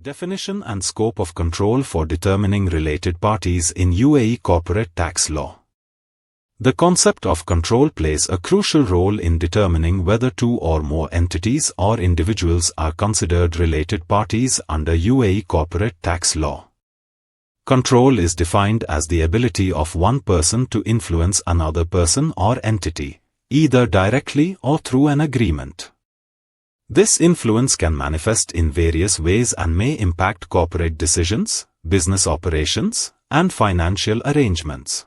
Definition and scope of control for determining related parties in UAE corporate tax law. The concept of control plays a crucial role in determining whether two or more entities or individuals are considered related parties under UAE corporate tax law. Control is defined as the ability of one person to influence another person or entity, either directly or through an agreement. This influence can manifest in various ways and may impact corporate decisions, business operations, and financial arrangements.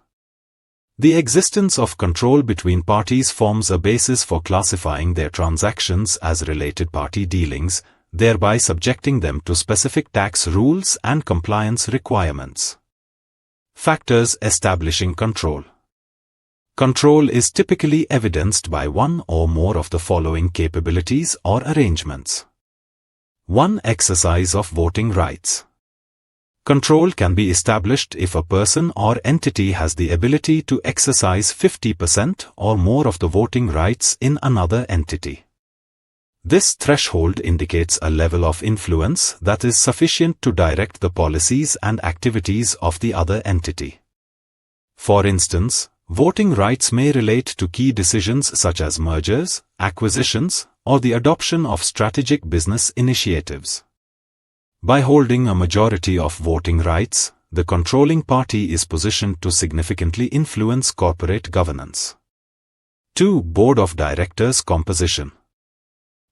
The existence of control between parties forms a basis for classifying their transactions as related party dealings, thereby subjecting them to specific tax rules and compliance requirements. Factors establishing control. Control is typically evidenced by one or more of the following capabilities or arrangements. 1. Exercise of voting rights. Control can be established if a person or entity has the ability to exercise 50% or more of the voting rights in another entity. This threshold indicates a level of influence that is sufficient to direct the policies and activities of the other entity. For instance, voting rights may relate to key decisions such as mergers, acquisitions, or the adoption of strategic business initiatives. By holding a majority of voting rights, the controlling party is positioned to significantly influence corporate governance. 2. Board of Directors composition.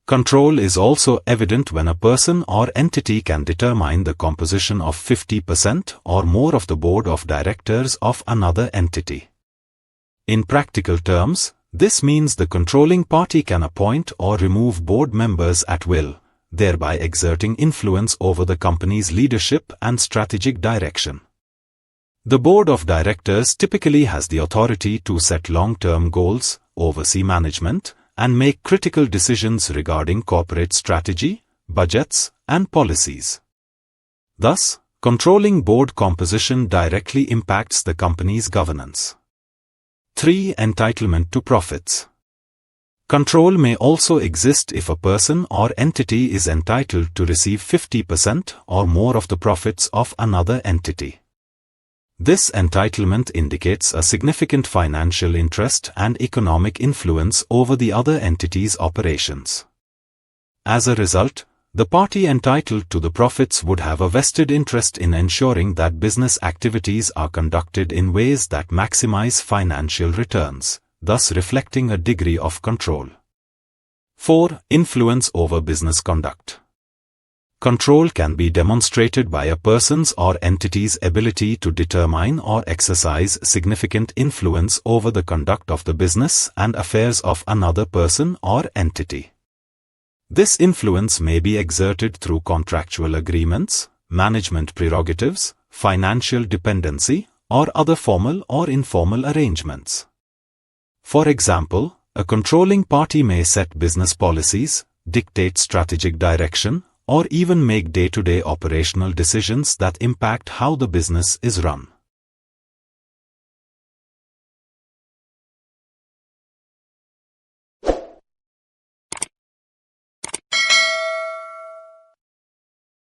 Control is also evident when a person or entity can determine the composition of 50% or more of the board of directors of another entity. In practical terms, this means the controlling party can appoint or remove board members at will, thereby exerting influence over the company's leadership and strategic direction. The board of directors typically has the authority to set long-term goals, oversee management, and make critical decisions regarding corporate strategy, budgets, and policies. Thus, controlling board composition directly impacts the company's governance. 3. Entitlement to profits. Control may also exist if a person or entity is entitled to receive 50% or more of the profits of another entity. This entitlement indicates a significant financial interest and economic influence over the other entity's operations. As a result, the party entitled to the profits would have a vested interest in ensuring that business activities are conducted in ways that maximize financial returns, thus reflecting a degree of control. 4. Influence over business conduct. Control can be demonstrated by a person's or entity's ability to determine or exercise significant influence over the conduct of the business and affairs of another person or entity. This influence may be exerted through contractual agreements, management prerogatives, financial dependency, or other formal or informal arrangements. For example, a controlling party may set business policies, dictate strategic direction, or even make day-to-day operational decisions that impact how the business is run.